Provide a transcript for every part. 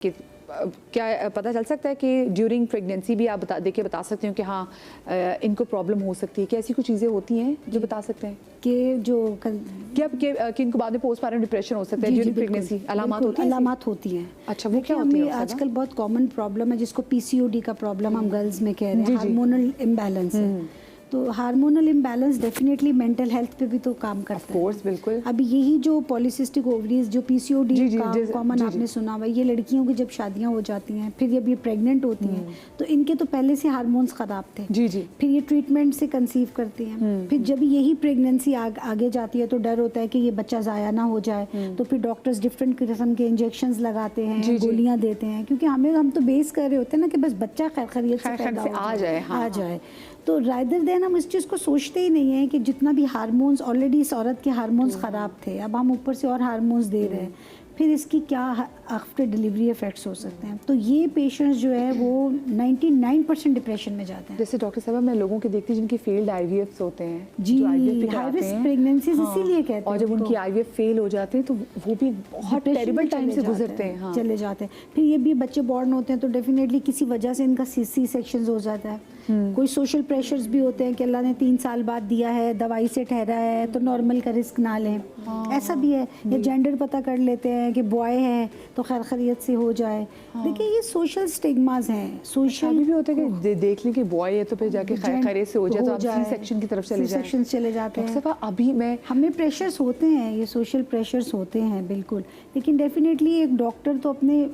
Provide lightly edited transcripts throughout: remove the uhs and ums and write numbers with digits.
कि क्या पता चल सकता है कि ड्यूरिंग प्रेगनेंसी भी आप बता सकते हो कि हाँ इनको प्रॉब्लम हो सकती है? क्या ऐसी कुछ चीज़ें होती हैं जो बता सकते हैं कि जो कि इनको बाद में पोस्टपार्टम डिप्रेशन हो सकता है ड्यूरिंग प्रेगनेंसी? अलामात होती हैं? अलामात होती हैं। अच्छा, वो क्या होती है? आजकल बहुत कॉमन प्रॉब्लम है जिसको पीसीओडी का प्रॉब्लम हम गर्ल्स में कह रहे हैं, हार्मोनल इम्बैलेंस है। तो hormonal imbalance definitely mental health पे भी तो काम करता है। कोर्स बिल्कुल। अभी यही जो पॉलीसिस्टिक ओवरीज जो पीसीओडी का कॉमन आपने सुना हुआ, ये लड़कियों की जब शादियां हो जाती हैं, फिर जब ये प्रेग्नेंट होती हैं तो इनके तो पहले से हार्मोन्स खराब थे। जी जी। फिर ये ट्रीटमेंट से कंसीव करती हैं। फिर जब यही प्रेगनेंसी आगे जाती है तो डर होता है कि ये बच्चा ज़ाया ना हो जाए, तो फिर डॉक्टर्स डिफरेंट किस्म के इंजेक्शंस लगाते हैं, गोलियां देते हैं, क्योंकि हम तो बेस कर रहे होते हैं ना कि बस बच्चा खैरियत से पैदा आ जाए। तो रादर देन हम इस चीज़ को सोचते ही नहीं है कि जितना भी हार्मोन्स ऑलरेडी इस औरत के हार्मोन्स ख़राब थे, अब हम ऊपर से और हार्मोन्स दे रहे हैं, फिर इसकी क्या आफ्टर डिलीवरी इफेक्ट्स हो सकते हैं। तो ये पेशेंट्स जो है वो 99% डिप्रेशन में जाते हैं। जैसे डॉक्टर साहब मैं लोगों के देखती हूँ जिनके फेल्ड आईवीएफ होते हैं, जी, हाई रिस्क प्रेगनेंसीज इसीलिए कहते हैं। और जब उनकी आईवीएफ फेल हो जाते हैं तो वो भी बहुत टेरिबल टाइम से गुजरते हैं। चले जाते हैं। फिर ये भी बच्चे बॉर्न होते हैं तो डेफिनेटली किसी वजह से इनका सी सेक्शन हो जाता है। कोई सोशल प्रेशर्स भी होते हैं कि अल्लाह ने 3 साल बाद दिया है, दवाई से ठहरा है, तो नॉर्मल का रिस्क ना लें, ऐसा भी है। या जेंडर पता कर लेते हैं कि बॉय है तो खैर खैरियत से हो जाए। देखिए ये सोशल स्टिग्मास हैं। सोशल भी होता है कि देख लें कि बॉय है तो फिर जाके खैरियत से हो जाए तो आप सी सेक्शन की तरफ चले जाते हैं। अभी हमें प्रेशर्स होते हैं, ये सोशल प्रेशर्स होते हैं बिल्कुल, लेकिन डेफिनेटली एक डॉक्टर तो अपने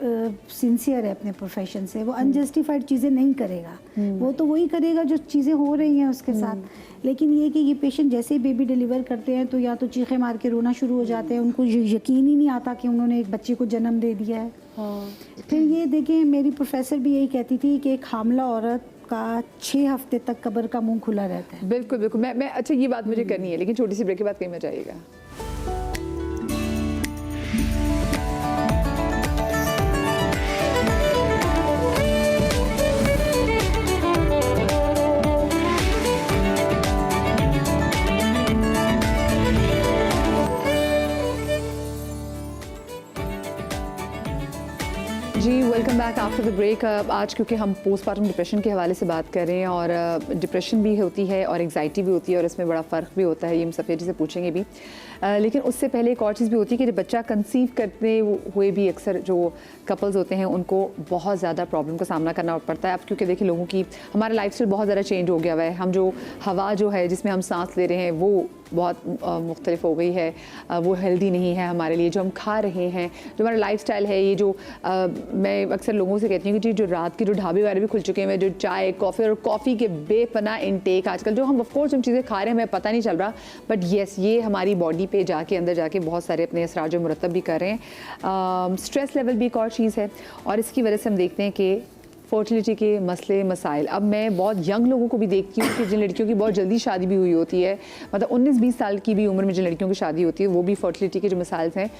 सिंसियर है अपने प्रोफेशन से, वो अनजस्टिफाइड चीज़ें नहीं करेगा, वो तो वही करेगा जो चीज़ें हो रही हैं उसके साथ। लेकिन ये कि ये पेशेंट जैसे ही बेबी डिलीवर करते हैं तो या तो चीखें मार के रोना शुरू हो जाते हैं, उनको यकीन ही नहीं आता कि उन्होंने एक बच्चे को जन्म दे दिया है। फिर ये देखें, मेरी प्रोफेसर भी यही कहती थी कि एक हामला औरत का 6 हफ्ते तक कब्र का मुंह खुला रहता है। बिल्कुल बिल्कुल। मैं अच्छा ये बात मुझे करनी है, लेकिन छोटी सी ब्रेक के बाद कहीं मत जाइएगा। जी welcome back after the break. आज क्योंकि हम पोस्टपार्टम डिप्रेशन के हवाले से बात कर रहे हैं और डिप्रेशन भी होती है और एंग्जाइटी भी होती है और इसमें बड़ा फ़र्क भी होता है, ये हम सफ़ेदी से पूछेंगे भी। लेकिन उससे पहले एक और चीज़ भी होती है कि जब बच्चा कंसीव करते हुए भी अक्सर जो कपल्स होते हैं उनको बहुत ज़्यादा प्रॉब्लम का सामना करना पड़ता है। अब क्योंकि देखिए लोगों की हमारा लाइफस्टाइल बहुत ज़्यादा चेंज हो गया हुआ है, हम जो हवा जो है जिसमें हम सांस ले रहे हैं वो बहुत मुख्तलिफ हो गई है, वो हेल्दी नहीं है हमारे लिए। जो हम खा रहे हैं, जो हमारा लाइफस्टाइल है, ये जो मैं अक्सर लोगों से कहती हूँ कि जो रात के जो ढाबे वगैरह भी खुल चुके हैं, जो चाय कॉफ़ी और कॉफ़ी के बेपना इनटेक आजकल जो हम ऑफकोर्स हम चीज़ें खा रहे हैं हमें पता नहीं चल रहा, बट येस ये हमारी बॉडी पे जाके अंदर जाके बहुत सारे अपने असरार जो मुरतब भी कर रहे हैं। स्ट्रेस लेवल भी एक और चीज़ है और इसकी वजह से हम देखते हैं कि फर्टिलिटी के मसले मसाइल। अब मैं बहुत यंग लोगों को भी देखती हूँ कि जिन लड़कियों की बहुत जल्दी शादी भी हुई होती है, मतलब 19-20 साल की भी उम्र में जिन लड़कियों की शादी होती है वो भी फर्टिलिटी के जो मसाइल हैं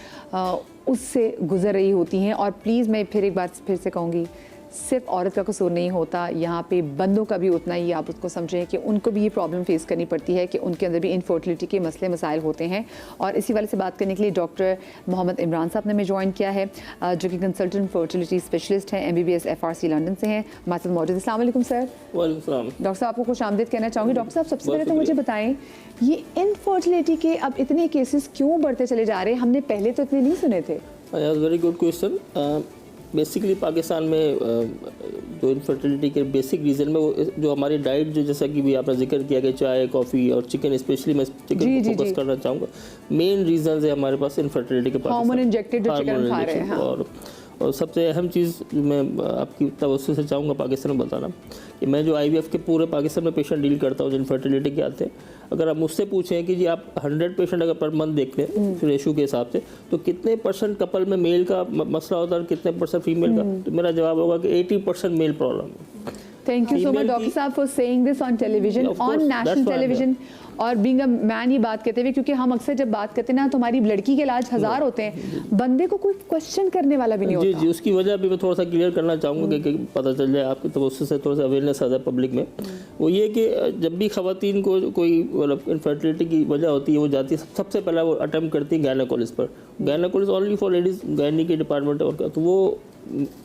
उससे गुजर रही होती हैं। और प्लीज़ मैं फिर एक बार फिर से कहूँगी, सिर्फ औरत का कसूर नहीं होता, यहाँ पे बंदों का भी उतना ही आप उसको समझें कि उनको भी ये प्रॉब्लम फेस करनी पड़ती है कि उनके अंदर भी इनफर्टिलिटी के मसले मसाइल होते हैं। और इसी वाले से बात करने के लिए डॉक्टर मोहम्मद इमरान साहब ने हमें ज्वाइन किया है, जो कि कंसल्टेंट फर्टिलिटी स्पेशलिस्ट हैं, MBBS FRC लंदन से हैं, हमारे साथ मौजूद। अस्सलाम वालेकुम सर। वालेकुम सलाम। डॉक्टर साहब आपको खुश आमदीद कहना चाहूँगी। डॉक्टर साहब सबसे पहले तो मुझे बताएं ये इनफर्टिलिटी के अब इतने केसेस क्यों बढ़ते चले जा रहे हैं? हमने पहले तो इतने नहीं सुने थे। Very good question. Basically Pakistan में जो इनफर्टिलिटी के बेसिक रीज़न में वो जो हमारी डाइट जो जैसा कि भी आपने जिक्र किया कि चाय कॉफ़ी और चिकन, स्पेशली मैं चिकन को फोकस करना चाहूँगा, मेन रीजन है हमारे पास इनफर्टिलिटी के पास हार्मोन इंजेक्टेड जो चिकन खा रहे हैं। और सबसे अहम चीज़ मैं आपकी तवज्जो से चाहूँगा पाकिस्तान में बताना कि मैं जो IVF के पूरे पाकिस्तान में पेशेंट डील करता हूँ जो इनफर्टिलिटी के आते हैं, अगर आप मुझसे पूछें कि जी आप 100 पेशेंट अगर पर मंथ देखते हैं रेशो के हिसाब से तो कितने % कपल में मेल का मसला होता है और कितने % फीमेल का, तो मेरा जवाब होगा कि 80% मेल प्रॉब्लम है। Thank you so much, Dr. Saab, for saying this on television, on national television. और बीइंग अ मैन ही बात कहते हुए, क्योंकि हम अक्सर जब बात करते हैं ना तो हमारी लड़की के इलाज 1000 होते हैं, बंदे को कोई क्वेश्चन करने वाला भी नहीं होता। जी, उसकी वजह भी मैं थोड़ा सा क्लियर करना चाहूँगा कि पता चल जाए आपकी, तो उससे थोड़ा सा अवेयरनेस आ जाए पब्लिक में। वो ये कि जब भी खवातीन को कोई मतलब इनफर्टिलिटी की वजह होती है, वो जाती है सबसे पहले वो अटेम्प्ट करती है गायनेकोलॉजिस्ट पर। Gynaecologist only for ladies, gynae के डिपार्टमेंट और तो वो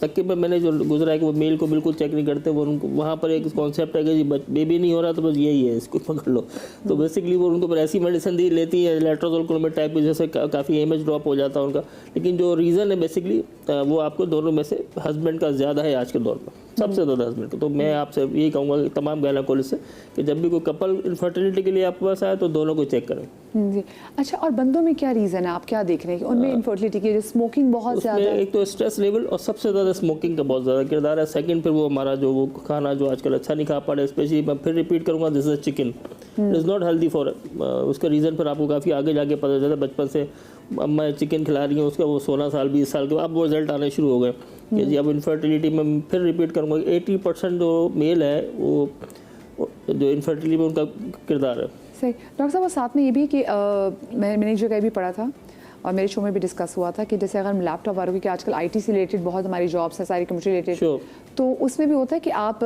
तक के मैंने जो गुजरा है कि वो मेल को बिल्कुल चेक नहीं करते, वो उनको वहाँ पर एक कॉन्सेप्ट है कि जी बेबी नहीं हो रहा तो बस यही है, इसको पकड़ लो। तो बेसिकली वो उनको पर ऐसी मेडिसिन दी लेती है लेट्रोजोल क्लोमिड टाइप की, जैसे काफ़ी इमेज ड्रॉप हो जाता है उनका। लेकिन जो रीज़न है बेसिकली वो आपको दोनों में से हस्बैंड का ज़्यादा है आज के दौर में, सबसे ज़्यादा हस्बैंड का। तो मैं आपसे यही कहूँगा कि तमाम गायनेकोलॉजिस्ट से कि जब भी कोई कपल इनफर्टिलिटी के लिए आपके पास आए तो दोनों को चेक करें। जी। अच्छा, और बंदों में क्या रीज़न है, आप क्या देख रहे हैं उनमें इनफर्टिलिटी की? जो स्मोकिंग बहुत ज़्यादा, एक तो स्ट्रेस लेवल और सबसे ज़्यादा स्मोकिंग का बहुत ज़्यादा किरदार है। सेकंड फिर वो हमारा जो वो खाना जो आजकल अच्छा नहीं खा पा रहे, स्पेशली मैं फिर रिपीट करूँगा, this is chicken is not healthy for. उसका रीज़न फिर आपको काफ़ी आगे जाके पता चलता है। बचपन से अम्मा चिकन खिला रही हैं, उसका वो 16 साल 20 साल के बाद अब वो रिजल्ट आने शुरू हो गए कि जी अब इनफर्टिलिटी में फिर रिपीट करूँगा 80% जो मेल है वो जो इनफर्टिलिटी में उनका किरदार है। सही। डॉक्टर साहब, और साथ में ये भी कि मैंने एक जगह भी पढ़ा था और मेरे शो में भी डिस्कस हुआ था कि जैसे अगर हम लैपटॉप वालों की आजकल आईटी से रिलेटेड बहुत हमारी जॉब्स है, सारी कंप्यूटर रिलेटेड, तो उसमें भी होता है कि आप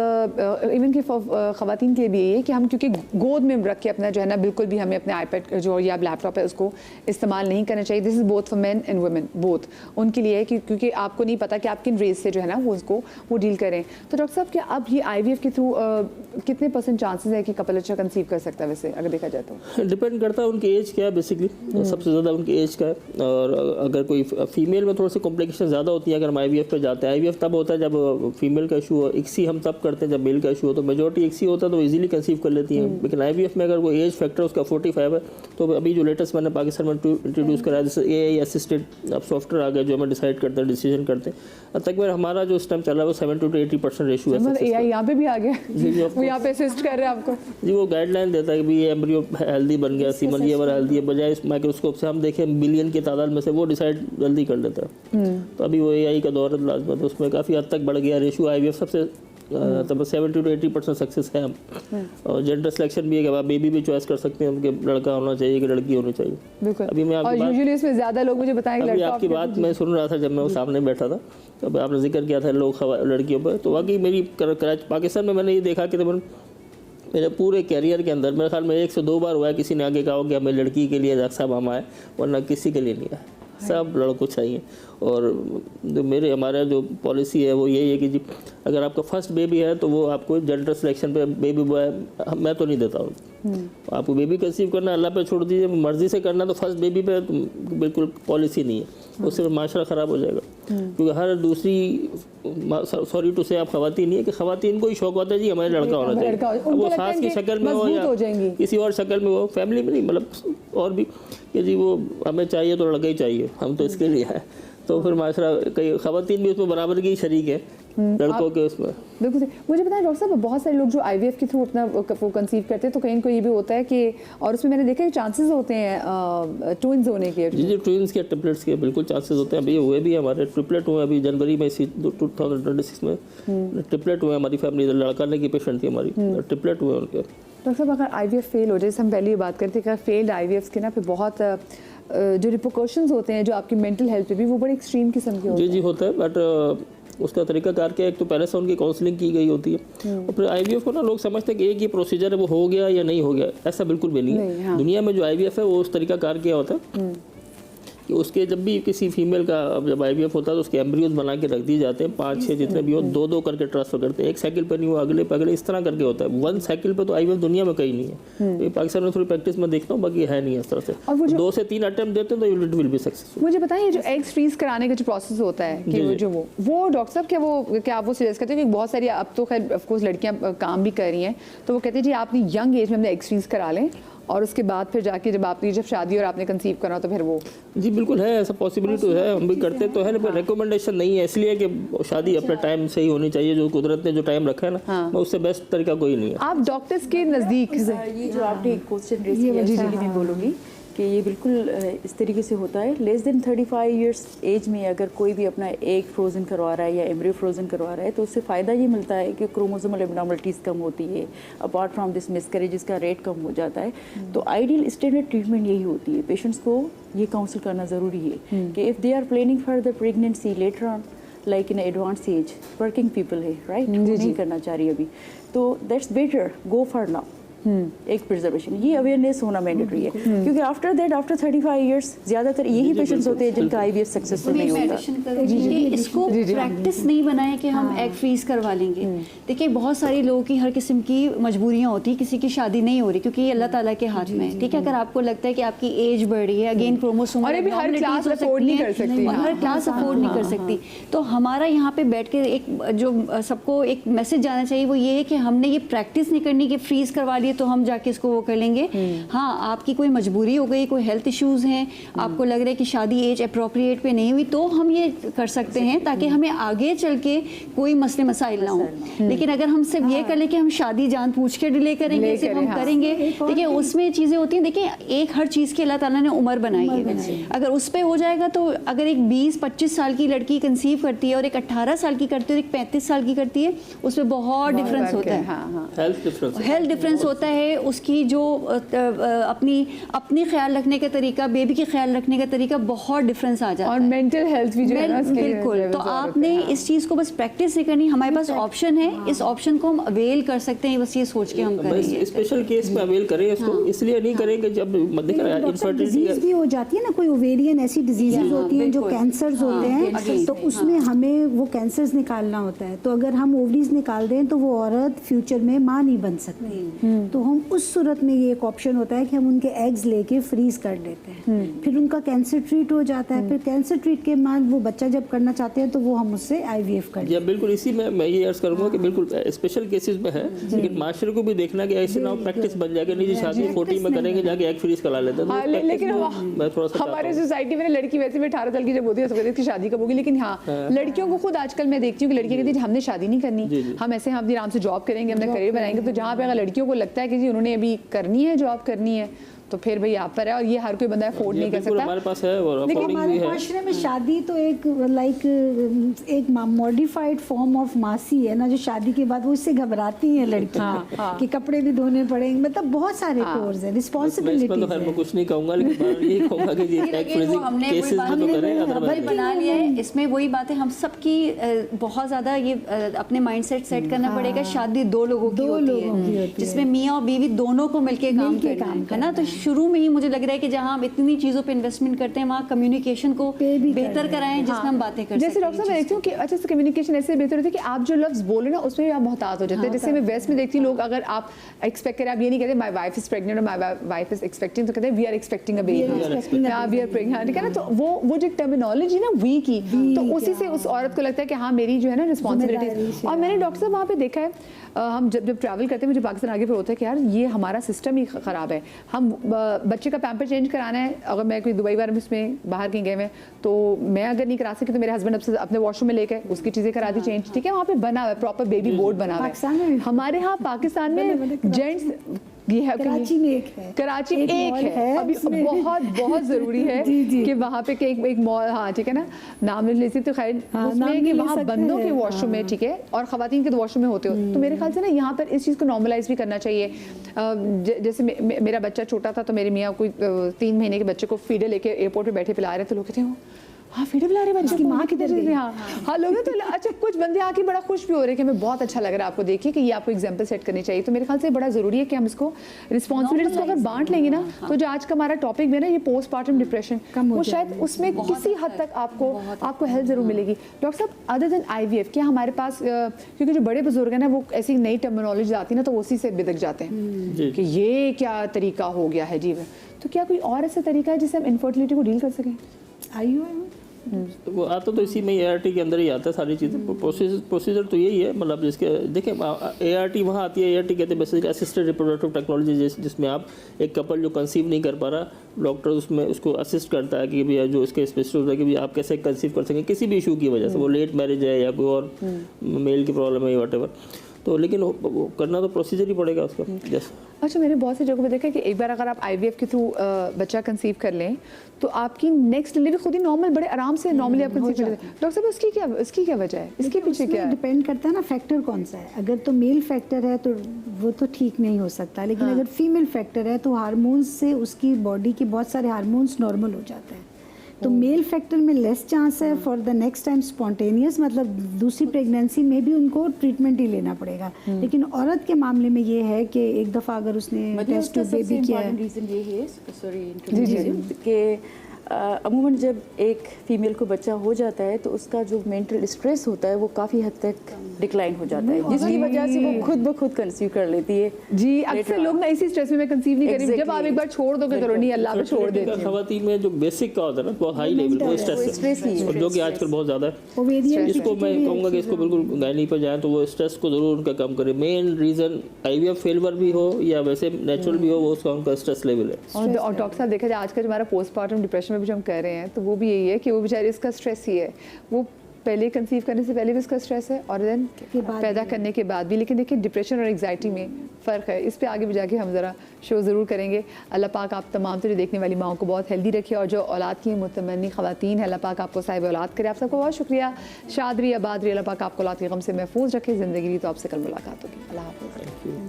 इवन कि ख़वातीन के लिए भी ये है कि हम क्योंकि गोद में रख के अपना जो है ना बिल्कुल भी हमें अपने आईपैड जो या लैपटॉप है उसको इस्तेमाल नहीं करना चाहिए। This is both for main and women, both उनके लिए है कि क्योंकि आपको नहीं पता कि आप किन रेस से जो है ना वो उसको वो डील करें। तो डॉक्टर साहब, क्या अब ये IVF के थ्रू कितने % चांसेस है कि कपल अच्छा कंसीव कर सकता है वैसे अगर देखा जाए तो? डिपेंड करता है उनकी एज क्या है बेसिकली, सबसे ज़्यादा उनकी एज का है। और अगर कोई फीमेल में थोड़ी सी कॉम्प्लिकेशन ज़्यादा होती है अगर हम IVF पे जाते हैं। IVF तब होता है जब फीमेल का इशू हो, ICSI हम तब करते हैं जब मेल का इशू हो। तो मेजॉरिटी ICSI होता है तो इजीली कंसीव कर लेती हैं। लेकिन IVF में अगर वो एज फैक्टर उसका 45 है तो अभी जो लेटेस्ट मैंने पाकिस्तान में इंट्रोड्यूस कराया जैसे AI असिस्टेड अब सॉफ्टवेयर आ गया जो हमें डिसाइड करते हैं, डिसीजन करते हैं। अब तक हमारा जो इस टाइम चल रहा है वो 70 to 80% रेशो है। AI यहाँ पे भी आ गया, वो यहाँ पे असिस्ट कर रहे हैं आपको जी। वो गाइडलाइन देता है कि ये एम्ब्रियो हेल्दी बन गया, सीमन ये वाला हेल्दी है, बजाय इस माइक्रोस्कोप से हम देखें बिलियन की तादाद में से वो डिसाइड जल्दी कर लेता है। तो अभी वो AI का दौर है लाजमत, उसमें काफ़ी हद तक बढ़ गया रेशो। IVF सबसे तब 70 to 80% सक्सेस है हम। और जेंडर सिलेक्शन भी है कि आप बेबी भी चॉइस कर सकते हैं कि लड़का होना चाहिए कि लड़की होनी चाहिए। बिल्कुल। अभी मैं और यूजुअली इसमें ज़्यादा लोग मुझे बताएंगे अभी आपकी बात मैं सुन रहा था जब मैं वो सामने बैठा था, तो आपने जिक्र किया था लोग लड़कियों पर, तो वाकई मेरी पाकिस्तान में मैंने ये देखा कि मेरे पूरे कैरियर के अंदर मेरे ख्याल में 1 से 2 बार हुआ है किसी ने आगे कहा कि हमें लड़की के लिए डॉक्टर साहब हम आए, वरना किसी के लिए नहीं आए, सब लड़कों चाहिए। और जो हमारा जो पॉलिसी है वो यही है कि जी अगर आपका फर्स्ट बेबी है तो वो आपको जेंडर सिलेक्शन पे बेबी बॉय मैं तो नहीं देता हूँ। आपको बेबी कंसीव करना अल्लाह पे छोड़ दीजिए, मर्जी से करना तो फर्स्ट बेबी पे तो बिल्कुल पॉलिसी नहीं है, उससे माशरा ख़राब हो जाएगा। क्योंकि हर दूसरी सॉरी टू से आप खवातीन नहीं है कि खवातीन को ही शौक होता है जी हमारे लड़का होना चाहिए, वो सास की शक्ल में हो या किसी और शक्ल में हो, फैमिली में नहीं, मतलब और भी कि जी वो हमें चाहिए तो लड़का ही चाहिए, हम तो इसके लिए है। तो फिर माशरा कई खवातीन भी उसमें बराबर की शरीक है लड़कों के उसमें। बिल्कुल सही। मुझे बताएं डॉक्टर साहब, बहुत सारे लोग जो IVF के थ्रू अपना वो कंसीव करते हैं तो कहीं को ये भी होता है कि, और उसमें मैंने देखा है चांसेस होते हैं ट्विंस होने के। जी ट्विंस के ट्रिपलेट्स के बिल्कुल चांसेस होते हैं। अभी हुए भी हमारे ट्रिपलेट हुए अभी जनवरी में इसी 2026 में ट्रिपलेट हुए हमारी फैमिली, लड़का ने की पेशेंट थी हमारी, ट्रिपलेट हुए उनके। डॉक्टर साहब, अगर IVF फेल हो जाए, जैसे हम पहले ही बात करते हैं कि फेल्ड IVF के ना फिर बहुत जो रिपोकॉशंस होते हैं जो आपकी मेंटल हेल्थ पे भी वो बड़े एक्सट्रीम किस्म के होते हैं। जी होता है, बट उसका तरीकाकार क्या है, एक तो पहले से उनकी काउंसलिंग की गई होती है और फिर IVF को ना लोग समझते हैं कि एक ही प्रोसीजर है वो हो गया या नहीं हो गया, ऐसा बिल्कुल भी नहीं है। हाँ। दुनिया में जो IVF है वो उस तरीकाकार क्या होता है कि उसके जब भी किसी फीमेल का जब IVF होता है तो उसके एम्ब्रियोज बना के रख दिए जाते हैं, 5-6 जितने भी हो, 2-2 करके ट्रांसफर करते हैं, एक साइकिल पर नहीं हो अगले पे अगले, इस तरह करके होता है। 1 साइकिल पे तो IVF दुनिया में कहीं नहीं है। तो ये पाकिस्तान में थोड़ी प्रैक्टिस में देखता हूँ, बाकी है नहीं इस तरह से। 2 से 3 अटेम्प्ट देते हैं तो इट विल बी सक्सेसफुल। मुझे बताइए जो एग्स फ्रीज कराने का जो प्रोसेस होता है कि वो डॉक्टर साहब क्या वो सजेस्ट करते हैं कि बहुत सारी अब तो खैर ऑफ कोर्स लड़कियां काम भी कर रही हैं, तो वो कहते हैं जी आप यंग एज में अपने एग्स फ्रीज करा लें और उसके बाद फिर जाके जब आपकी जब शादी और आपने कंसीव करना तो फिर वो। जी बिल्कुल है, ऐसा पॉसिबिलिटी है, हम भी करते तो है ना, पर रिकमेंडेशन नहीं है, इसलिए कि शादी अपने टाइम से ही होनी चाहिए, जो कुदरत ने जो टाइम रखा है ना उससे बेस्ट तरीका कोई नहीं है। आप डॉक्टर्स के नज़दीक ये जो आपने क्वेश्चन रेज किया मैं बोलूँगी कि ये बिल्कुल इस तरीके से होता है। लेस देन 35 इयर्स एज में अगर कोई भी अपना एग फ्रोज़न करवा रहा है या एम्ब्रियो फ्रोज़न करवा रहा है तो उससे फ़ायदा ये मिलता है कि क्रोमोसोमल एब्नॉर्मलिटीज़ कम होती है, अपार्ट फ्रॉम दिस मिसकैरेजेस का रेट कम हो जाता है। तो आइडियल स्टैंडर्ड ट्रीटमेंट यही होती है। पेशेंट्स को ये काउंसिल करना ज़रूरी है कि if they are planning for the pregnancy later on like in advance age, working people है राइट, नहीं करना चाह रही अभी, तो that's better go for now egg preservation, ये अवेयरनेस होना मैंडेटरी है, क्योंकि आफ्टर दैट आफ्टर 35 इयर्स ज़्यादातर यही पेशेंट्स होते हैं जिनका IVF सक्सेसफुल नहीं होता। देखिए इसको प्रैक्टिस नहीं बनाए कि हम एग फ्रीज करवा लेंगे। देखिए बहुत सारे लोगों की हर किस्म की मजबूरियां होती है, किसी की शादी नहीं हो रही क्योंकि ये अल्लाह ताला के हाथ में है, ठीक है। अगर आपको लगता है कि आपकी एज बढ़ रही है, अगेन क्रोमोसोम और ये भी हर क्लास अफोर्ड नहीं कर सकती, हर क्लास अफोर्ड नहीं कर सकती, तो हमारा यहाँ पे बैठ के एक जो सबको एक मैसेज जाना चाहिए वो ये है कि हमने ये प्रैक्टिस नहीं करनी कि फ्रीज करवा लिए तो हम जाके इसको वो कर लेंगे। हाँ, आपकी कोई मजबूरी हो गई, कोई हेल्थ इश्यूज हैं, आपको लग रहा है कि शादी एज अप्रोप्रिएट पे नहीं हुई, तो हम ये कर सकते हैं ताकि हमें आगे चल के कोई मसले मसाइल ना हो। लेकिन अगर हम सिर्फ ये कर ले कि हम शादी जान पूछ के डिले करेंगे, सिर्फ हम करेंगे, देखिए उसमें चीज़ें होती हैं। देखिए एक हर चीज़ की अल्लाह ताला ने उम्र बनाई है, अगर उस पर हो जाएगा तो अगर एक 20-25 साल की लड़की कंसीव करती है और एक 18 साल की करती है और एक 35 साल की करती है, उसमें बहुत डिफरेंस होता है, हेल्थ डिफरेंस होता है। उसकी जो अपनी ख्याल रखने का तरीका, बेबी के ख्याल रखने का तरीका बहुत डिफरेंस आ जाता है, और मेंटल हेल्थ भी जो है ना बिल्कुल। तो आपने इस चीज़ को बस प्रैक्टिस नहीं करनी, हमारे पास ऑप्शन है, इस ऑप्शन को हम अवेल कर सकते हैं, बस ये सोच के हम करेंगे। स्पेशल केस में अवेल करें इसको, इसलिए नहीं करेंगे जब डिजीज भी हो जाती है ना, कोई ओवेरियन ऐसी डिजीजेज होती हैं जो कैंसर्स होते हैं, तो उसमें हमें वो कैंसर्स निकालना होता है। तो अगर हम ओवरीज निकाल दें तो वो औरत फ्यूचर में माँ नहीं बन सकती, तो हम उस सूरत में ये एक ऑप्शन होता है कि हम उनके एग्स लेके फ्रीज कर देते हैं, फिर उनका कैंसर ट्रीट हो जाता है, फिर कैंसर ट्रीट के बाद वो बच्चा जब करना चाहते हैं तो वो हम उससे IVF करते हैं। बिल्कुल, इसी में मैं ये अर्ज करूंगा कि बिल्कुल स्पेशल केसेस में है, लेकिन माशरे को भी देखना कि ऐसे ना प्रैक्टिस बन जाएगा, नहीं जी शादी 40 में करेंगे जाके एग फ्रीज करा लेते हैं। लेकिन मैं थोड़ा सा हमारे सोसाइटी में लड़की वैसे भी 18 साल की जब होती है तो कहती है कि शादी कब होगी, लेकिन हाँ लड़कियों को खुद आजकल मैं देखती हूँ कि लड़कियां कहती है हमने शादी नहीं करनी, हम ऐसे हम आराम से जॉब करेंगे, अपना करियर बनाएंगे। तो जहाँ पे अगर लड़कियों को लगता है कि जी उन्होंने अभी करनी है, जॉब करनी है, तो फिर भाई आप पर है, और ये हर कोई बंदा अफोर्ड नहीं कर सकता। हमारे पास है और लेकिन अफोर्डिंग हमारे भी है। माशरे में शादी तो एक एक मॉडिफाइड फॉर्म ऑफ मासी है ना, जो शादी के बाद वो इससे घबराती हैं लड़कियां कि कपड़े भी धोने पड़ेंगे, मतलब बहुत सारे कोर्स है, रिस्पॉन्सिबिलिटी तो खैर मैं कुछ नहीं कहूंगा, लेकिन ये कहूंगा कि ये एग फ्रीजिंग केसेस में तो करें, अदरवाइज बना लिया है। इसमें वही बात है, हम सबकी बहुत ज्यादा ये अपने माइंडसेट सेट करना पड़ेगा। शादी दो लोगों की होती है, जिसमें मियाँ और बीवी दोनों को मिलके काम करना है ना। तो शुरू में ही मुझे लग रहा है कि जहां हम इतनी चीजों पे इन्वेस्टमेंट करते हैं, वहाँ कम्युनिकेशन को बेहतर कराएं, जिसमें हम बातें कर जैसे डॉक्टर साहब मैं देखती हूँ कि अच्छा से कम्युनिकेशन ऐसे बेहतर होती है कि आप जो लफ्ज बोले ना उसमें भी आप मोहतात हो जाते हैं। जैसे मैं वेस्ट में देखती हूँ लोग, अगर आप एक्सपेक्ट करें, आप ये नहीं कहते माय वाइफ इज प्रेग्नेंट और माय वाइफ इज एक्सपेक्टिंग, तो कहते हैं we are expecting a baby, we are pregnant, ठीक है ना। तो वो जो टर्मिनोलॉजी ना वी की, तो उसी से उस औरत को लगता है कि हाँ मेरी जो है ना रिस्पॉन्सिबिलिटी। और मैंने डॉक्टर साहब वहाँ पे देखा है, हम जब ट्रैवल करते हैं, मुझे पाकिस्तान आगे फिर होता है कि यार ये हमारा सिस्टम ही ख़राब है। हम बच्चे का पैम्पर चेंज कराना है, अगर मैं कोई दुबई बार में उसमें बाहर कहीं गए हुए, तो मैं अगर नहीं करा सकी तो मेरे हस्बैंड अपने वॉशरूम में लेकर उसकी चीज़ें करा दी चेंज, ठीक है। वहाँ पे बना हुआ है प्रॉपर बेबी बोर्ड बना हुआ है। हमारे यहाँ पाकिस्तान में जेंट्स ये है, कराची में एक है, कराची एक है, अभी बहुत ज़रूरी है कि वहाँ पे एक मॉल, हाँ ठीक है ना, नाम नहीं ले सकते, तो खैर उसमें कि वहाँ बंदों के वॉशरूम में, ठीक है, और खवातीन के वॉशरूम में होते हो। तो मेरे ख्याल से ना यहाँ पर इस चीज़ को नॉर्मलाइज भी करना चाहिए। जैसे मेरा बच्चा छोटा था तो मेरे मियाँ कोई 3 महीने के बच्चे को फीडर लेके एयरपोर्ट पे बैठे पिला रहे, तो लोग कहते हैं हाँ फीडर पिला रहे बच्चे की माँ किधर गई, हाँ लोग तो अच्छा कुछ बंदे आके बड़ा खुश भी हो रहे हैं कि हमें बहुत अच्छा लग रहा है आपको देखिए कि ये आपको एग्जांपल सेट करनी चाहिए। तो मेरे ख्याल से बड़ा ज़रूरी है कि हम इसको रिस्पॉन्सिबिलिटीज को अगर बांट लेंगे ना, तो जो आज का हमारा टॉपिक है ना ये पोस्टपार्टम डिप्रेशन, वो शायद उसमें किसी हद तक आपको हेल्प जरूर मिलेगी। डॉक्टर साहब अदर देन IVF क्या हमारे पास, क्योंकि जो बड़े बुजुर्ग हैं ना वो ऐसी नई टर्मिनोलॉजी आती है ना तो उसी से बिदक जाते हैं कि ये क्या तरीका हो गया है जी। तो क्या कोई और ऐसा तरीका है जिससे हम इनफर्टिलिटी को डील कर सकें? वो आता तो इसी में ART के अंदर ही आता है सारी चीज़ें। प्रोसीजर तो यही है, मतलब जिसके देखिए ART वहाँ आती है, ART कहते हैं बेसिकली असिस्टेड रिप्रोडक्टिव टेक्नोलॉजी, जिसमें आप एक कपल जो कंसीव नहीं कर पा रहा, डॉक्टर उसमें उसको असिस्ट करता है कि भैया जो इसके स्पेशलिस्ट होता है कि भैया आप कैसे कंसीव कर सकें किसी भी इशू की वजह से, वो लेट मैरिज है या कोई और मेल की प्रॉब्लम है वट एवर। तो लेकिन वो करना तो प्रोसीजर ही पड़ेगा उसका। अच्छा मैंने बहुत सी जगहों पे देखा है कि एक बार अगर आप IVF के थ्रू बच्चा कंसीव कर लें तो आपकी नेक्स्ट डिलीवरी खुद ही नॉर्मल बड़े आराम से नॉर्मली आप कंसीव कर लेते हैं। डॉक्टर साहब उसकी क्या वजह है, इसके पीछे क्या है? डिपेंड करता है ना फैक्टर कौन सा है। अगर तो मेल फैक्टर है तो वो तो ठीक नहीं हो सकता, लेकिन अगर फीमेल फैक्टर है तो हार्मोन्स से उसकी बॉडी के बहुत सारे हार्मोन्स नॉर्मल हो जाते हैं। तो मेल फैक्टर में लेस चांस है for the next time spontaneous, मतलब दूसरी प्रेगनेंसी में भी उनको ट्रीटमेंट ही लेना पड़ेगा। लेकिन औरत के मामले में ये है कि एक दफ़ा अगर उसने टेस्ट ट्यूब बेबी किया है, रीज़न ये है, सॉरी कि अमूमन जब एक फीमेल को बच्चा हो जाता है तो उसका जो मेंटल स्ट्रेस होता है वो काफ़ी हद तक डिक्लाइन हो जाता है, जिसकी वजह से वो खुद ब खुद कंसीव कर लेती है। जी, अक्सर लोग ना इसी स्ट्रेस में मैं कंसीव नहीं करी, जब आप एक बार छोड़ दोगे चलो नहीं अल्लाह पे छोड़ देते हैं। खवातीन में जो बेसिक का होता है ना बहुत हाई लेवल वो स्ट्रेस है, और जो कि आजकल बहुत ज़्यादा है। ओवेरियन इसको मैं कहूँगा कि इसको बिल्कुल गायनी पर जाएँ तो वो स्ट्रेस को ज़रूर उनका कम करे। मेन रीज़न IVF फेलियर भी हो या वैसे नेचुरल भी हो, वो उसका उनका स्ट्रेस लेवल है। और डॉक्टर साहब देखा जाए आज का जो हमारा पोस्टमार्टम डिप्रेशन में भी जो हम कह रहे हैं तो वो भी यही है कि वो बेचारे इसका स्ट्रेस ही है, वो पहले कंसीव करने से पहले भी इसका स्ट्रेस है और देन पैदा करने के बाद भी। लेकिन देखिए डिप्रेशन और एंग्जाइटी में फ़र्क है, इस पे आगे भी जाके हम ज़रा शो ज़रूर करेंगे। अल्लाह पाक आप तमाम तरह देखने वाली माओं को बहुत हेल्दी रखे, और जो औलाद की मुतमन्नी ख़वातीन है अल्लाह पाक आपको साहिब औलाद करे। आप सबको बहुत शुक्रिया। शाद रही आबाद रही, अल्लाह पाक आपको औलाद के गम से महफूज रखे। ज़िंदगी रही तो आपसे कल मुलाकात होगी। अल्लाह हाफ़िज़।